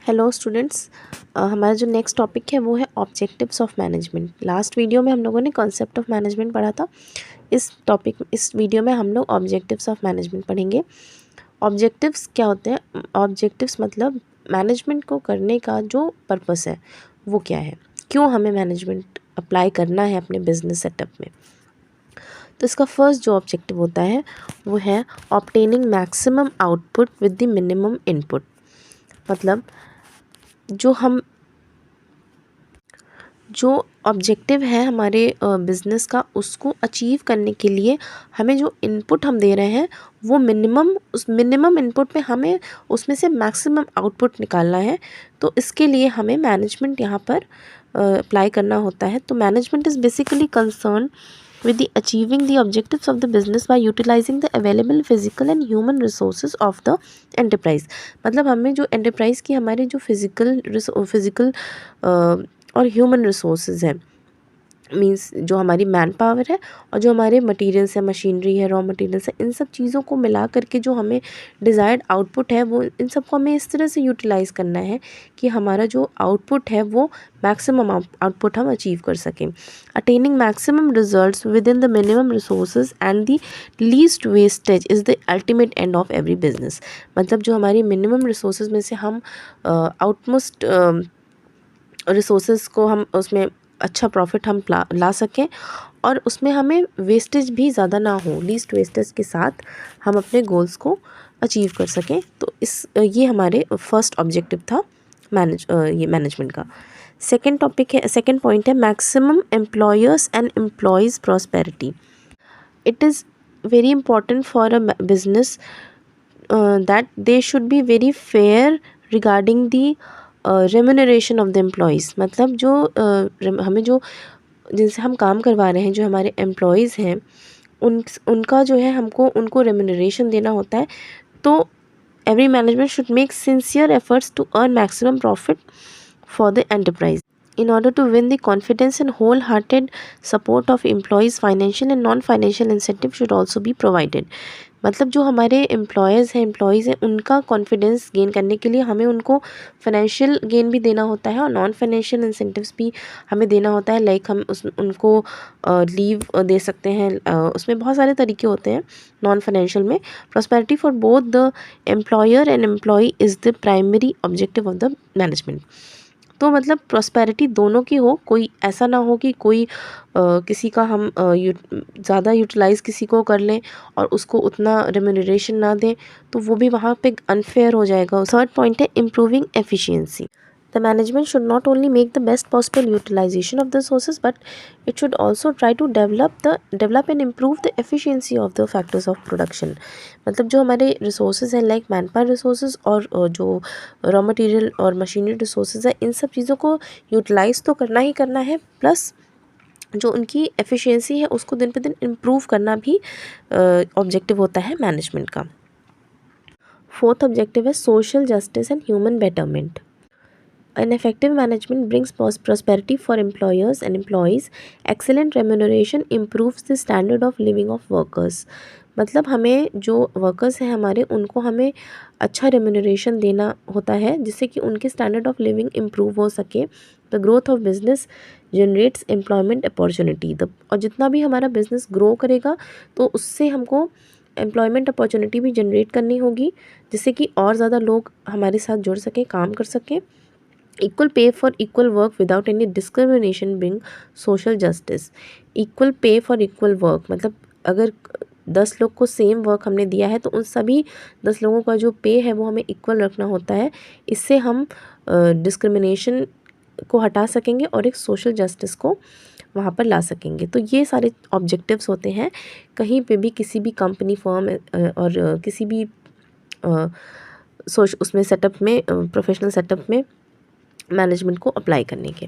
Hello students, हमारा जो next topic है वो है objectives of management. Last video में हम लोगों ने कॉन्सेप्ट ऑफ मैनेजमेंट पढ़ा था। इस वीडियो में हम लोग ऑब्जेक्टिव्स ऑफ मैनेजमेंट पढ़ेंगे। ऑब्जेक्टिव्स क्या होते हैं? ऑब्जेक्टिव्स मतलब मैनेजमेंट को करने का जो पर्पस है वो क्या है, क्यों हमें मैनेजमेंट अप्लाई करना है अपने बिजनेस सेटअप में। तो इसका फर्स्ट जो ऑब्जेक्टिव होता है वो है obtaining maximum output with the minimum input. मतलब जो ऑब्जेक्टिव है हमारे बिज़नेस का, उसको अचीव करने के लिए हमें जो इनपुट हम दे रहे हैं वो उस मिनिमम इनपुट में हमें उसमें से मैक्सिमम आउटपुट निकालना है। तो इसके लिए हमें मैनेजमेंट यहाँ पर अप्लाई करना होता है। तो management is basically concern with the achieving the objectives of the business by utilizing the available physical and human resources of the enterprise। मतलब हमें जो एंटरप्राइज की हमारे जो फिज़िकल और ह्यूमन रिसोर्सेज हैं, मींस जो हमारी मैन पावर है और जो हमारे मटेरियल्स है, मशीनरी है, रॉ मटेरियल्स है, इन सब चीज़ों को मिला करके जो हमें डिज़ायर्ड आउटपुट है वो इन सबको हमें इस तरह से यूटिलाइज़ करना है कि हमारा जो आउटपुट है वो मैक्सिमम आउटपुट हम अचीव कर सकें। Attaining maximum results with in the minimum resources and the least wastage is the ultimate end of every business. मतलब जो हमारी मिनिमम रिसोर्सेज में से हम आउटमोस्ट रिसोर्सेज को हम उसमें अच्छा प्रॉफिट हम ला सकें और उसमें हमें वेस्टेज भी ज़्यादा ना हो, लीस्ट वेस्टेज के साथ हम अपने गोल्स को अचीव कर सकें। तो ये हमारे फर्स्ट ऑब्जेक्टिव था मैनेजमेंट का। सेकंड पॉइंट है maximum employers and employees prosperity. It is very important for a business that they should be very fair regarding the remuneration of the employees. मतलब जो हमें जो जिनसे हम काम करवा रहे हैं, जो हमारे एम्प्लॉयज़ हैं, उनका जो है हमको उनको रेम्यूनरेशन देना होता है। तो every management should make sincere efforts to earn maximum profit for the enterprise. In order to win the confidence and wholehearted support of employees, financial and non-financial incentive should also be provided। मतलब जो हमारे employees हैं उनका confidence gain करने के लिए हमें उनको फाइनेंशियल गेन भी देना होता है और नॉन फाइनेंशियल इंसेंटिव्स भी हमें देना होता है। लाइक हम उनको लीव दे सकते हैं, उसमें बहुत सारे तरीके होते हैं। नॉन फाइनेंशियल में prosperity for both the employer and employee is the primary objective of the management. तो मतलब प्रॉस्पेरिटी दोनों की हो, कोई ऐसा ना हो कि कोई किसी का हम ज़्यादा यूटिलाइज़ किसी को कर लें और उसको उतना रेम्यूनरेशन ना दें, तो वो भी वहाँ पे अनफेयर हो जाएगा। थर्ड पॉइंट है improving efficiency. The management should not only make the best possible utilization of the resources, but it should also try to develop and improve the efficiency of the factors of production। मतलब जो हमारे resources हैं, like man power resources और जो raw material और machinery resources है, इन सब चीज़ों को यूटिलाइज़ तो करना ही करना है, प्लस जो उनकी एफिशिएंसी है उसको दिन पे दिन इम्प्रूव करना भी ऑब्जेक्टिव होता है मैनेजमेंट का। फोर्थ ऑब्जेक्टिव है social justice and human betterment. An effective management brings prosperity for employers and employees. Excellent remuneration improves the standard of living of workers। मतलब हमें जो वर्कर्स हैं हमारे, उनको हमें अच्छा रेम्यूनरेशन देना होता है जिससे कि उनके स्टैंडर्ड ऑफ लिविंग इम्प्रूव हो सके। The growth of business generates employment opportunity. और जितना भी हमारा बिजनेस ग्रो करेगा तो उससे हमको एम्प्लॉयमेंट अपॉर्चुनिटी भी जनरेट करनी होगी, जिससे कि और ज़्यादा लोग हमारे साथ जुड़ सकें, काम कर सकें। Equal pay for equal work without any discrimination bring social justice. Equal pay for equal work मतलब अगर 10 लोग को सेम वर्क हमने दिया है तो उन सभी 10 लोगों का जो पे है वो हमें इक्वल रखना होता है। इससे हम डिस्क्रिमिनेशन को हटा सकेंगे और एक सोशल जस्टिस को वहाँ पर ला सकेंगे। तो ये सारे ऑब्जेक्टिव्स होते हैं कहीं पे भी, किसी भी कंपनी फर्म और किसी भी उसमें सेटअप में, प्रोफेशनल सेटअप में मैनेजमेंट को अप्लाई करने के।